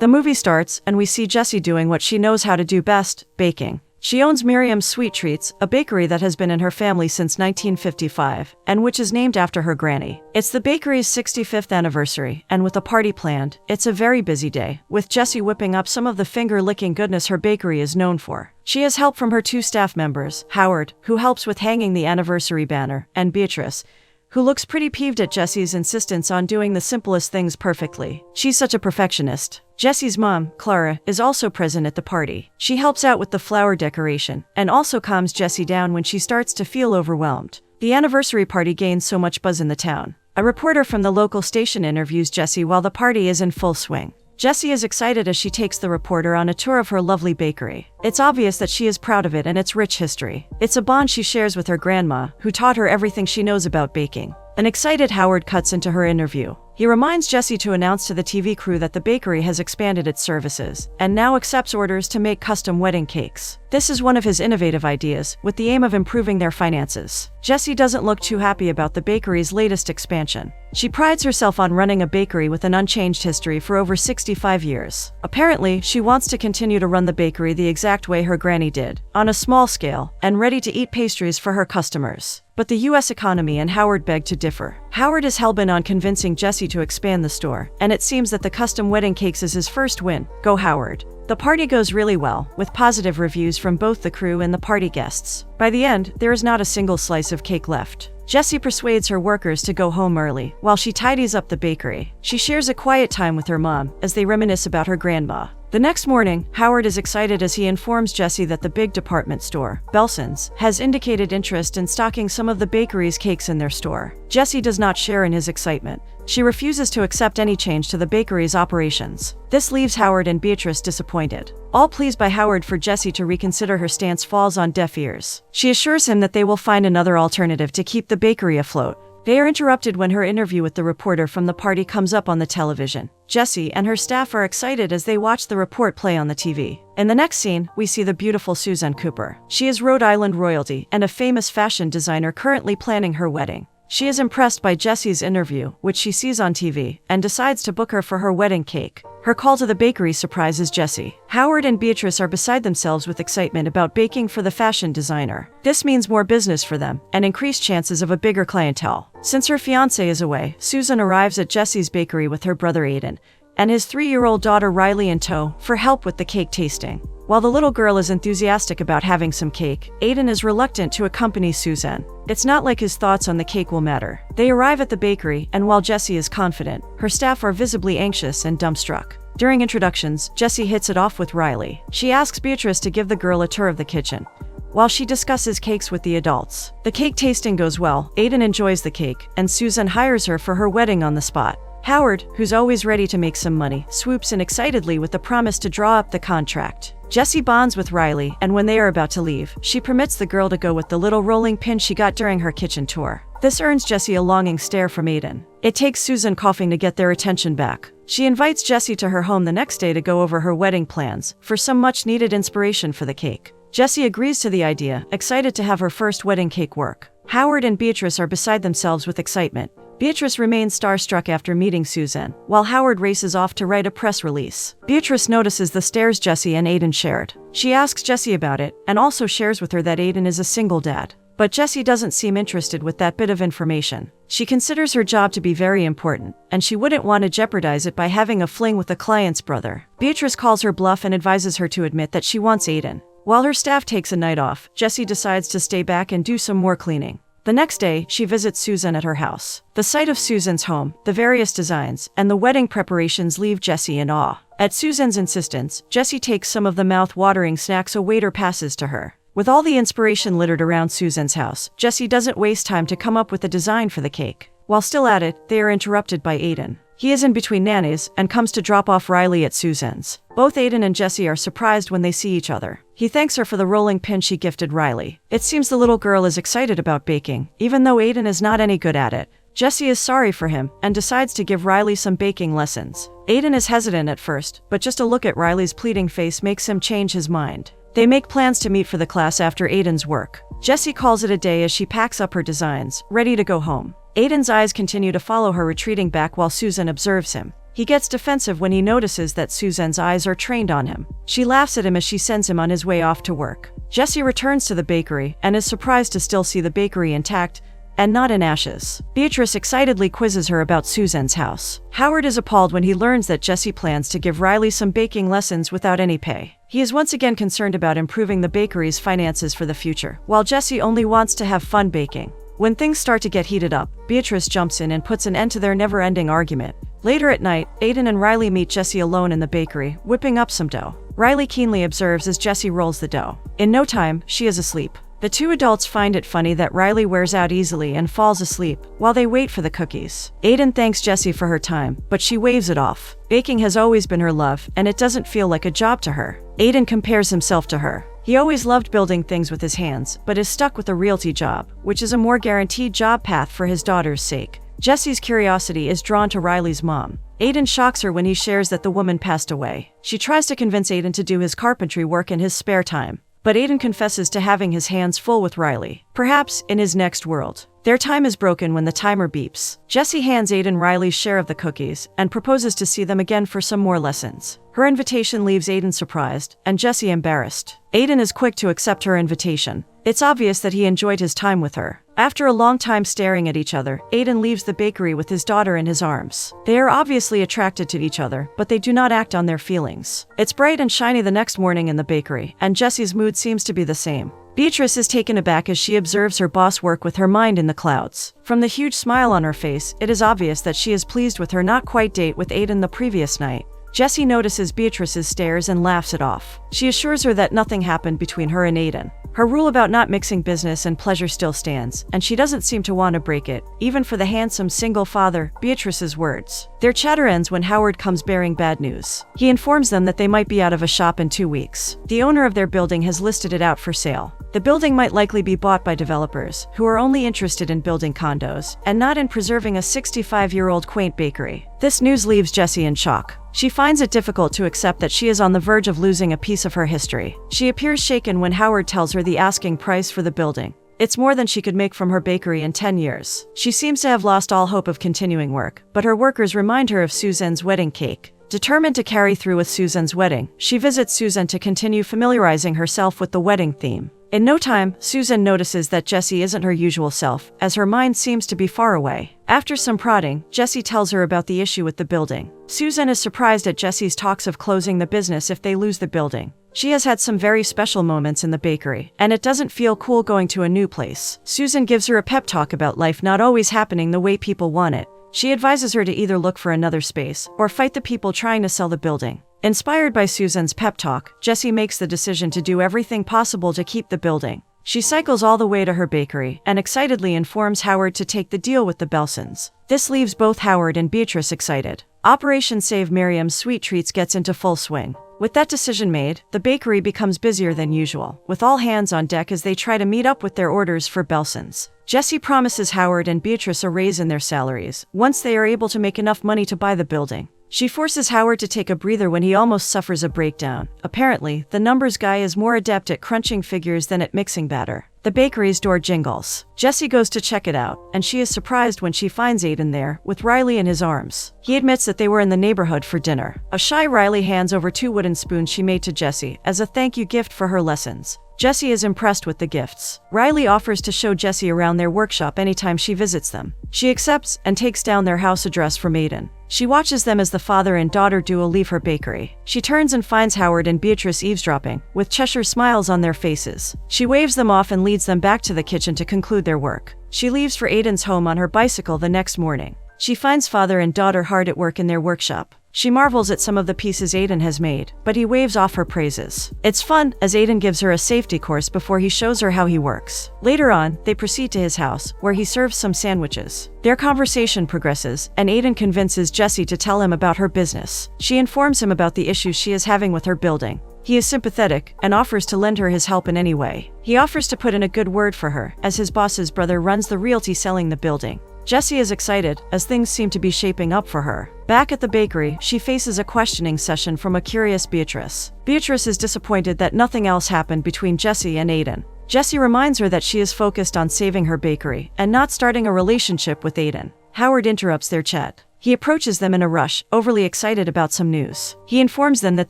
The movie starts, and we see Jessie doing what she knows how to do best, baking. She owns Miriam's Sweet Treats, a bakery that has been in her family since 1955, and which is named after her granny. It's the bakery's 65th anniversary, and with a party planned, it's a very busy day, with Jessie whipping up some of the finger-licking goodness her bakery is known for. She has help from her 2 staff members, Howard, who helps with hanging the anniversary banner, and Beatrice, who looks pretty peeved at Jessie's insistence on doing the simplest things perfectly. She's such a perfectionist. Jessie's mom, Clara, is also present at the party. She helps out with the flower decoration, and also calms Jessie down when she starts to feel overwhelmed. The anniversary party gains so much buzz in the town. A reporter from the local station interviews Jessie while the party is in full swing. Jessie is excited as she takes the reporter on a tour of her lovely bakery. It's obvious that she is proud of it and its rich history. It's a bond she shares with her grandma, who taught her everything she knows about baking. An excited Howard cuts into her interview. He reminds Jessie to announce to the TV crew that the bakery has expanded its services, and now accepts orders to make custom wedding cakes. This is one of his innovative ideas, with the aim of improving their finances. Jessie doesn't look too happy about the bakery's latest expansion. She prides herself on running a bakery with an unchanged history for over 65 years. Apparently, she wants to continue to run the bakery the exact way her granny did, on a small scale, and ready-to-eat pastries for her customers. But the U.S. economy and Howard beg to differ. Howard is hellbent on convincing Jessie to expand the store, and it seems that the custom wedding cakes is his first win. Go Howard. The party goes really well, with positive reviews from both the crew and the party guests. By the end, there is not a single slice of cake left. Jessie persuades her workers to go home early, while she tidies up the bakery. She shares a quiet time with her mom, as they reminisce about her grandma. The next morning, Howard is excited as he informs Jessie that the big department store, Belson's, has indicated interest in stocking some of the bakery's cakes in their store. Jessie does not share in his excitement. She refuses to accept any change to the bakery's operations. This leaves Howard and Beatrice disappointed. All pleased by Howard for Jessie to reconsider her stance falls on deaf ears. She assures him that they will find another alternative to keep the bakery afloat. They are interrupted when her interview with the reporter from the party comes up on the television. Jessie and her staff are excited as they watch the report play on the TV. In the next scene, we see the beautiful Susan Cooper. She is Rhode Island royalty and a famous fashion designer currently planning her wedding. She is impressed by Jessie's interview, which she sees on TV, and decides to book her for her wedding cake. Her call to the bakery surprises Jessie. Howard and Beatrice are beside themselves with excitement about baking for the fashion designer. This means more business for them, and increased chances of a bigger clientele. Since her fiancé is away, Susan arrives at Jessie's bakery with her brother Aiden, and his 3-year-old daughter Riley in tow, for help with the cake tasting. While the little girl is enthusiastic about having some cake, Aiden is reluctant to accompany Susan. It's not like his thoughts on the cake will matter. They arrive at the bakery, and while Jessie is confident, her staff are visibly anxious and dumbstruck. During introductions, Jessie hits it off with Riley. She asks Beatrice to give the girl a tour of the kitchen, while she discusses cakes with the adults. The cake tasting goes well, Aiden enjoys the cake, and Susan hires her for her wedding on the spot. Howard, who's always ready to make some money, swoops in excitedly with the promise to draw up the contract. Jessie bonds with Riley, and when they are about to leave, she permits the girl to go with the little rolling pin she got during her kitchen tour. This earns Jessie a longing stare from Aiden. It takes Susan coughing to get their attention back. She invites Jessie to her home the next day to go over her wedding plans, for some much-needed inspiration for the cake. Jessie agrees to the idea, excited to have her first wedding cake work. Howard and Beatrice are beside themselves with excitement. Beatrice remains starstruck after meeting Susan, while Howard races off to write a press release. Beatrice notices the stares Jessie and Aiden shared. She asks Jessie about it, and also shares with her that Aiden is a single dad. But Jessie doesn't seem interested with that bit of information. She considers her job to be very important, and she wouldn't want to jeopardize it by having a fling with the client's brother. Beatrice calls her bluff and advises her to admit that she wants Aiden. While her staff takes a night off, Jessie decides to stay back and do some more cleaning. The next day, she visits Susan at her house. The sight of Susan's home, the various designs, and the wedding preparations leave Jessie in awe. At Susan's insistence, Jessie takes some of the mouth-watering snacks a waiter passes to her. With all the inspiration littered around Susan's house, Jessie doesn't waste time to come up with a design for the cake. While still at it, they are interrupted by Aiden. He is in between nannies and comes to drop off Riley at Susan's. Both Aiden and Jessie are surprised when they see each other. He thanks her for the rolling pin she gifted Riley. It seems the little girl is excited about baking, even though Aiden is not any good at it. Jessie is sorry for him and decides to give Riley some baking lessons. Aiden is hesitant at first, but just a look at Riley's pleading face makes him change his mind. They make plans to meet for the class after Aiden's work. Jessie calls it a day as she packs up her designs, ready to go home. Aiden's eyes continue to follow her retreating back while Susan observes him. He gets defensive when he notices that Suzanne's eyes are trained on him. She laughs at him as she sends him on his way off to work. Jesse returns to the bakery and is surprised to still see the bakery intact and not in ashes. Beatrice excitedly quizzes her about Suzanne's house. Howard is appalled when he learns that Jesse plans to give Riley some baking lessons without any pay. He is once again concerned about improving the bakery's finances for the future, while Jesse only wants to have fun baking. When things start to get heated up, Beatrice jumps in and puts an end to their never-ending argument. Later at night, Aiden and Riley meet Jesse alone in the bakery, whipping up some dough. Riley keenly observes as Jesse rolls the dough. In no time, she is asleep. The two adults find it funny that Riley wears out easily and falls asleep while they wait for the cookies. Aiden thanks Jessie for her time, but she waves it off. Baking has always been her love, and it doesn't feel like a job to her. Aiden compares himself to her. He always loved building things with his hands, but is stuck with a realty job, which is a more guaranteed job path for his daughter's sake. Jessie's curiosity is drawn to Riley's mom. Aiden shocks her when he shares that the woman passed away. She tries to convince Aiden to do his carpentry work in his spare time, but Aiden confesses to having his hands full with Riley, perhaps in his next world. Their time is broken when the timer beeps. Jessie hands Aiden Riley's share of the cookies and proposes to see them again for some more lessons. Her invitation leaves Aiden surprised and Jessie embarrassed. Aiden is quick to accept her invitation. It's obvious that he enjoyed his time with her. After a long time staring at each other, Aiden leaves the bakery with his daughter in his arms. They are obviously attracted to each other, but they do not act on their feelings. It's bright and shiny the next morning in the bakery, and Jessie's mood seems to be the same. Beatrice is taken aback as she observes her boss work with her mind in the clouds. From the huge smile on her face, it is obvious that she is pleased with her not-quite date with Aiden the previous night. Jessie notices Beatrice's stares and laughs it off. She assures her that nothing happened between her and Aiden. Her rule about not mixing business and pleasure still stands, and she doesn't seem to want to break it, even for the handsome single father, Beatrice's words. Their chatter ends when Howard comes bearing bad news. He informs them that they might be out of a shop in 2 weeks. The owner of their building has listed it out for sale. The building might likely be bought by developers who are only interested in building condos and not in preserving a 65-year-old quaint bakery. This news leaves Jessie in shock. She finds it difficult to accept that she is on the verge of losing a piece of her history. She appears shaken when Howard tells her the asking price for the building. It's more than she could make from her bakery in 10 years. She seems to have lost all hope of continuing work, but her workers remind her of Suzanne's wedding cake. Determined to carry through with Suzanne's wedding, she visits Suzanne to continue familiarizing herself with the wedding theme. In no time, Suzanne notices that Jessie isn't her usual self, as her mind seems to be far away. After some prodding, Jessie tells her about the issue with the building. Suzanne is surprised at Jessie's talks of closing the business if they lose the building. She has had some very special moments in the bakery, and it doesn't feel cool going to a new place. Suzanne gives her a pep talk about life not always happening the way people want it. She advises her to either look for another space or fight the people trying to sell the building. Inspired by Suzanne's pep talk, Jessie makes the decision to do everything possible to keep the building. She cycles all the way to her bakery and excitedly informs Howard to take the deal with the Belsons. This leaves both Howard and Beatrice excited. Operation Save Miriam's Sweet Treats gets into full swing. With that decision made, the bakery becomes busier than usual, with all hands on deck as they try to meet up with their orders for Belsons. Jessie promises Howard and Beatrice a raise in their salaries once they are able to make enough money to buy the building. She forces Howard to take a breather when he almost suffers a breakdown. Apparently, the numbers guy is more adept at crunching figures than at mixing batter. The bakery's door jingles. Jessie goes to check it out, and she is surprised when she finds Aiden there, with Riley in his arms. He admits that they were in the neighborhood for dinner. A shy Riley hands over 2 wooden spoons she made to Jessie as a thank you gift for her lessons. Jessie is impressed with the gifts. Riley offers to show Jessie around their workshop anytime she visits them. She accepts and takes down their house address from Aiden. She watches them as the father and daughter duo leave her bakery. She turns and finds Howard and Beatrice eavesdropping, with Cheshire smiles on their faces. She waves them off and leads them back to the kitchen to conclude their work. She leaves for Aiden's home on her bicycle the next morning. She finds father and daughter hard at work in their workshop. She marvels at some of the pieces Aiden has made, but he waves off her praises. It's fun, as Aiden gives her a safety course before he shows her how he works. Later on, they proceed to his house, where he serves some sandwiches. Their conversation progresses, and Aiden convinces Jessie to tell him about her business. She informs him about the issues she is having with her building. He is sympathetic and offers to lend her his help in any way. He offers to put in a good word for her, as his boss's brother runs the realty selling the building. Jessie is excited, as things seem to be shaping up for her. Back at the bakery, she faces a questioning session from a curious Beatrice. Beatrice is disappointed that nothing else happened between Jessie and Aiden. Jessie reminds her that she is focused on saving her bakery and not starting a relationship with Aiden. Howard interrupts their chat. He approaches them in a rush, overly excited about some news. He informs them that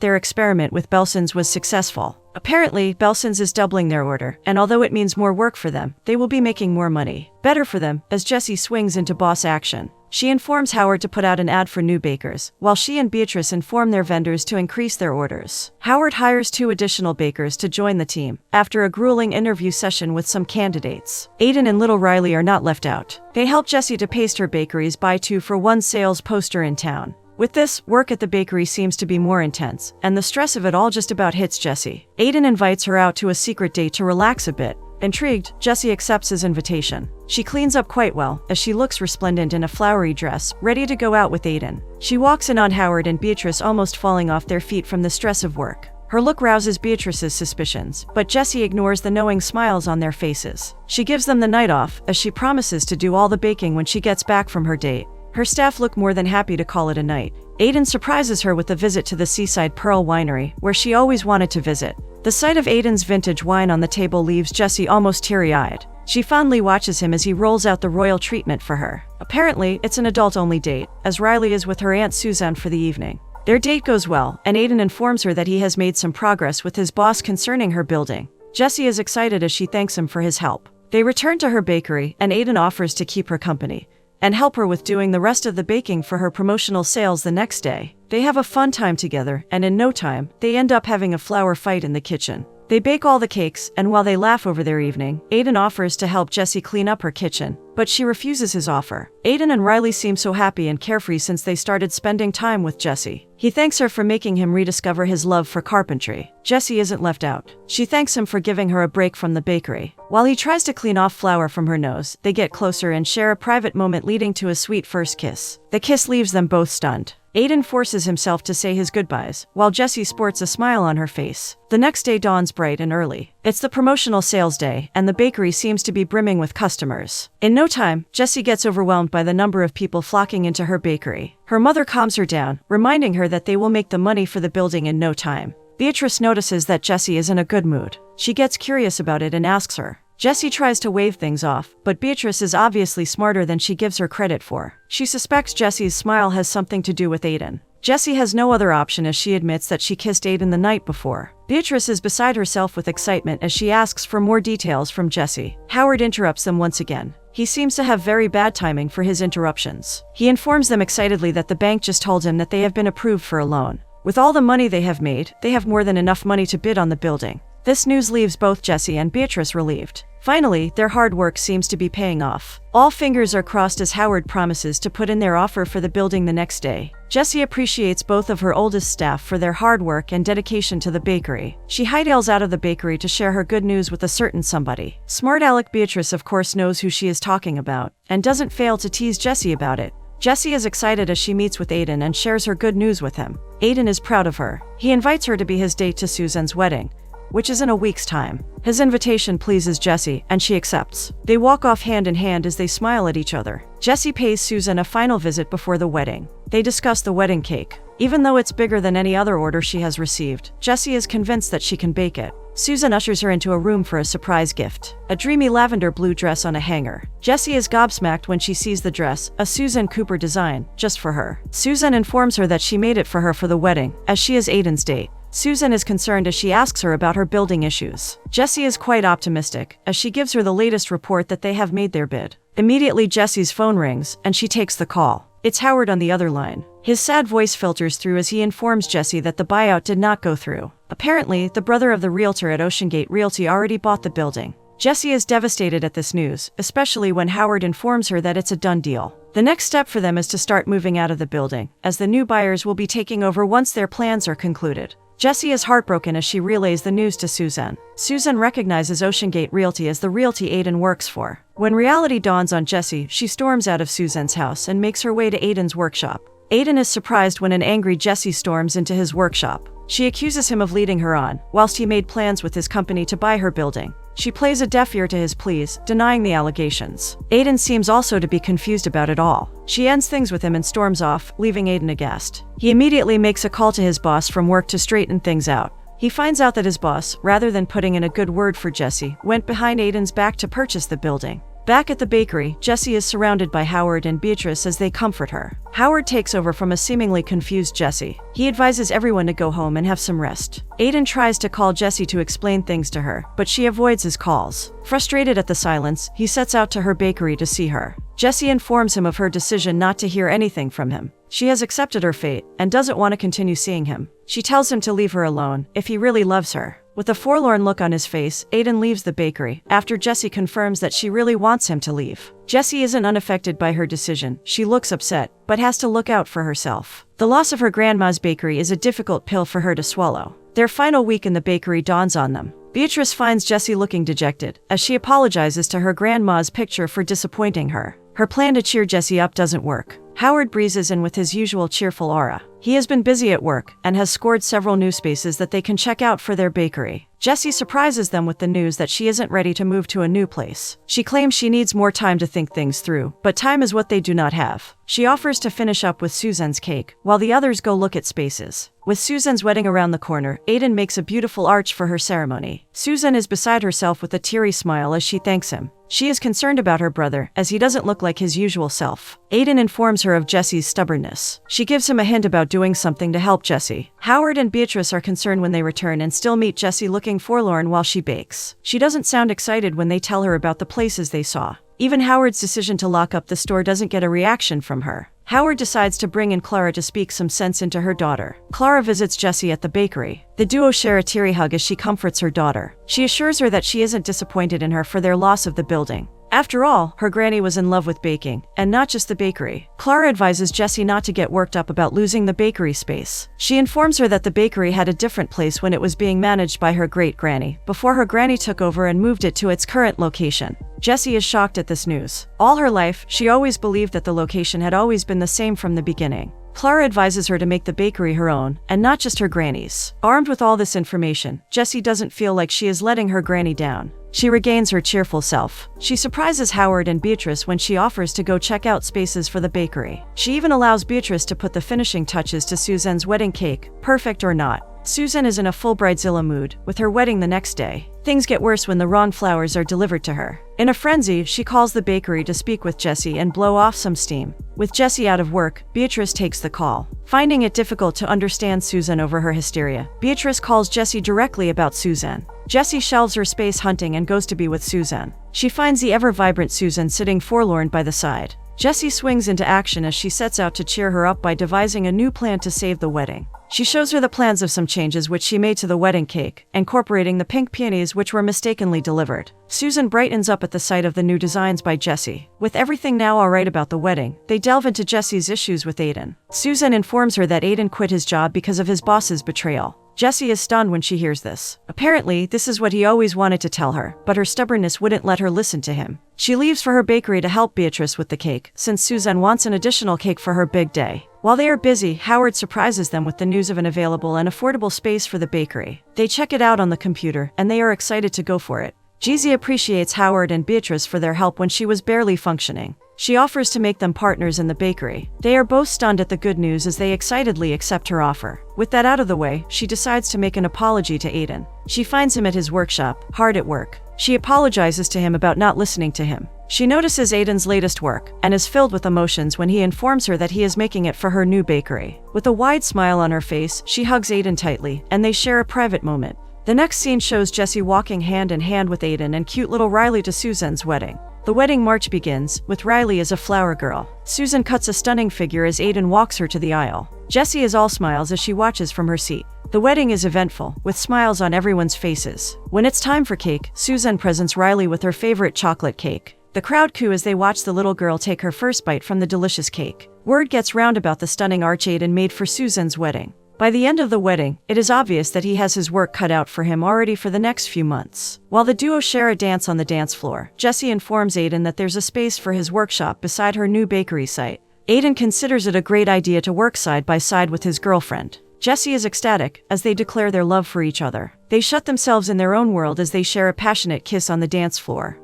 their experiment with Belson's was successful. Apparently, Belson's is doubling their order, and although it means more work for them, they will be making more money. Better for them, as Jessie swings into boss action. She informs Howard to put out an ad for new bakers, while she and Beatrice inform their vendors to increase their orders. Howard hires 2 additional bakers to join the team, after a grueling interview session with some candidates. Aiden and little Riley are not left out. They help Jessie to paste her bakery's buy 2 for 1 sales poster in town. With this, work at the bakery seems to be more intense, and the stress of it all just about hits Jessie. Aiden invites her out to a secret date to relax a bit. Intrigued, Jessie accepts his invitation. She cleans up quite well, as she looks resplendent in a flowery dress, ready to go out with Aiden. She walks in on Howard and Beatrice almost falling off their feet from the stress of work. Her look rouses Beatrice's suspicions, but Jessie ignores the knowing smiles on their faces. She gives them the night off, as she promises to do all the baking when she gets back from her date. Her staff look more than happy to call it a night. Aiden surprises her with a visit to the Seaside Pearl Winery, where she always wanted to visit. The sight of Aiden's vintage wine on the table leaves Jessie almost teary-eyed. She fondly watches him as he rolls out the royal treatment for her. Apparently, it's an adult-only date, as Riley is with her Aunt Suzanne for the evening. Their date goes well, and Aiden informs her that he has made some progress with his boss concerning her building. Jessie is excited as she thanks him for his help. They return to her bakery, and Aiden offers to keep her company and help her with doing the rest of the baking for her promotional sales the next day. They have a fun time together, and in no time, they end up having a flour fight in the kitchen. They bake all the cakes, and while they laugh over their evening, Aiden offers to help Jessie clean up her kitchen, but she refuses his offer. Aiden and Riley seem so happy and carefree since they started spending time with Jessie. He thanks her for making him rediscover his love for carpentry. Jessie isn't left out. She thanks him for giving her a break from the bakery. While he tries to clean off flour from her nose, they get closer and share a private moment leading to a sweet first kiss. The kiss leaves them both stunned. Aiden forces himself to say his goodbyes, while Jessie sports a smile on her face. The next day dawns bright and early. It's the promotional sales day, and the bakery seems to be brimming with customers. In no time, Jessie gets overwhelmed by the number of people flocking into her bakery. Her mother calms her down, reminding her that they will make the money for the building in no time. Beatrice notices that Jessie is in a good mood. She gets curious about it and asks her. Jessie tries to wave things off, but Beatrice is obviously smarter than she gives her credit for. She suspects Jessie's smile has something to do with Aiden. Jessie has no other option as she admits that she kissed Aiden the night before. Beatrice is beside herself with excitement as she asks for more details from Jessie. Howard interrupts them once again. He seems to have very bad timing for his interruptions. He informs them excitedly that the bank just told him that they have been approved for a loan. With all the money they have made, they have more than enough money to bid on the building. This news leaves both Jessie and Beatrice relieved. Finally, their hard work seems to be paying off. All fingers are crossed as Howard promises to put in their offer for the building the next day. Jessie appreciates both of her oldest staff for their hard work and dedication to the bakery. She hightails out of the bakery to share her good news with a certain somebody. Smart Alec Beatrice of course knows who she is talking about, and doesn't fail to tease Jessie about it. Jessie is excited as she meets with Aiden and shares her good news with him. Aiden is proud of her. He invites her to be his date to Suzanne's wedding, which is in a week's time. His invitation pleases Jessie, and she accepts. They walk off hand in hand as they smile at each other. Jessie pays Suzanne a final visit before the wedding. They discuss the wedding cake. Even though it's bigger than any other order she has received, Jessie is convinced that she can bake it. Suzanne ushers her into a room for a surprise gift, a dreamy lavender blue dress on a hanger. Jessie is gobsmacked when she sees the dress, a Suzanne Cooper design, just for her. Suzanne informs her that she made it for her for the wedding, as she is Aiden's date. Suzanne is concerned as she asks her about her building issues. Jessie is quite optimistic, as she gives her the latest report that they have made their bid. Immediately Jessie's phone rings, and she takes the call. It's Howard on the other line. His sad voice filters through as he informs Jessie that the buyout did not go through. Apparently, the brother of the realtor at OceanGate Realty already bought the building. Jessie is devastated at this news, especially when Howard informs her that it's a done deal. The next step for them is to start moving out of the building, as the new buyers will be taking over once their plans are concluded. Jessie is heartbroken as she relays the news to Suzanne. Suzanne recognizes OceanGate Realty as the realty Aiden works for. When reality dawns on Jessie, she storms out of Suzanne's house and makes her way to Aiden's workshop. Aiden is surprised when an angry Jessie storms into his workshop. She accuses him of leading her on, whilst he made plans with his company to buy her building. She plays a deaf ear to his pleas, denying the allegations. Aiden seems also to be confused about it all. She ends things with him and storms off, leaving Aiden aghast. He immediately makes a call to his boss from work to straighten things out. He finds out that his boss, rather than putting in a good word for Jessie, went behind Aiden's back to purchase the building. Back at the bakery, Jessie is surrounded by Howard and Beatrice as they comfort her. Howard takes over from a seemingly confused Jessie. He advises everyone to go home and have some rest. Aiden tries to call Jessie to explain things to her, but she avoids his calls. Frustrated at the silence, he sets out to her bakery to see her. Jessie informs him of her decision not to hear anything from him. She has accepted her fate and doesn't want to continue seeing him. She tells him to leave her alone if he really loves her. With a forlorn look on his face, Aiden leaves the bakery after Jessie confirms that she really wants him to leave. Jessie isn't unaffected by her decision. She looks upset, but has to look out for herself. The loss of her grandma's bakery is a difficult pill for her to swallow. Their final week in the bakery dawns on them. Beatrice finds Jessie looking dejected, as she apologizes to her grandma's picture for disappointing her. Her plan to cheer Jessie up doesn't work. Howard breezes in with his usual cheerful aura. He has been busy at work and has scored several new spaces that they can check out for their bakery. Jessie surprises them with the news that she isn't ready to move to a new place. She claims she needs more time to think things through, but time is what they do not have. She offers to finish up with Suzanne's cake, while the others go look at spaces. With Suzanne's wedding around the corner, Aiden makes a beautiful arch for her ceremony. Suzanne is beside herself with a teary smile as she thanks him. She is concerned about her brother, as he doesn't look like his usual self. Aiden informs her of Jessie's stubbornness. She gives him a hint about doing something to help Jessie. Howard and Beatrice are concerned when they return and still meet Jessie looking forlorn while she bakes. She doesn't sound excited when they tell her about the places they saw. Even Howard's decision to lock up the store doesn't get a reaction from her. Howard decides to bring in Clara to speak some sense into her daughter. Clara visits Jessie at the bakery. The duo share a teary hug as she comforts her daughter. She assures her that she isn't disappointed in her for their loss of the building. After all, her granny was in love with baking, and not just the bakery. Clara advises Jessie not to get worked up about losing the bakery space. She informs her that the bakery had a different place when it was being managed by her great-granny, before her granny took over and moved it to its current location. Jessie is shocked at this news. All her life, she always believed that the location had always been the same from the beginning. Clara advises her to make the bakery her own, and not just her granny's. Armed with all this information, Jessie doesn't feel like she is letting her granny down. She regains her cheerful self. She surprises Howard and Beatrice when she offers to go check out spaces for the bakery. She even allows Beatrice to put the finishing touches to Suzanne's wedding cake, perfect or not. Suzanne is in a full bridezilla mood, with her wedding the next day. Things get worse when the wrong flowers are delivered to her. In a frenzy, she calls the bakery to speak with Jessie and blow off some steam. With Jessie out of work, Beatrice takes the call. Finding it difficult to understand Suzanne over her hysteria, Beatrice calls Jessie directly about Suzanne. Jessie shelves her space hunting and goes to be with Suzanne. She finds the ever-vibrant Suzanne sitting forlorn by the side. Jessie swings into action as she sets out to cheer her up by devising a new plan to save the wedding. She shows her the plans of some changes which she made to the wedding cake, incorporating the pink peonies which were mistakenly delivered. Suzanne brightens up at the sight of the new designs by Jessie. With everything now alright about the wedding, they delve into Jessie's issues with Aiden. Suzanne informs her that Aiden quit his job because of his boss's betrayal. Jessie is stunned when she hears this. Apparently, this is what he always wanted to tell her, but her stubbornness wouldn't let her listen to him. She leaves for her bakery to help Beatrice with the cake, since Suzanne wants an additional cake for her big day. While they are busy, Howard surprises them with the news of an available and affordable space for the bakery. They check it out on the computer, and they are excited to go for it. Jessie appreciates Howard and Beatrice for their help when she was barely functioning. She offers to make them partners in the bakery. They are both stunned at the good news as they excitedly accept her offer. With that out of the way, she decides to make an apology to Aiden. She finds him at his workshop, hard at work. She apologizes to him about not listening to him. She notices Aiden's latest work and is filled with emotions when he informs her that he is making it for her new bakery. With a wide smile on her face, she hugs Aiden tightly, and they share a private moment. The next scene shows Jessie walking hand in hand with Aiden and cute little Riley to Suzanne's wedding. The wedding march begins, with Riley as a flower girl. Suzanne cuts a stunning figure as Aiden walks her to the aisle. Jessie is all smiles as she watches from her seat. The wedding is eventful, with smiles on everyone's faces. When it's time for cake, Suzanne presents Riley with her favorite chocolate cake. The crowd coo as they watch the little girl take her first bite from the delicious cake. Word gets round about the stunning arch Aiden made for Suzanne's wedding. By the end of the wedding, it is obvious that he has his work cut out for him already for the next few months. While the duo share a dance on the dance floor, Jessie informs Aiden that there's a space for his workshop beside her new bakery site. Aiden considers it a great idea to work side by side with his girlfriend. Jessie is ecstatic as they declare their love for each other. They shut themselves in their own world as they share a passionate kiss on the dance floor.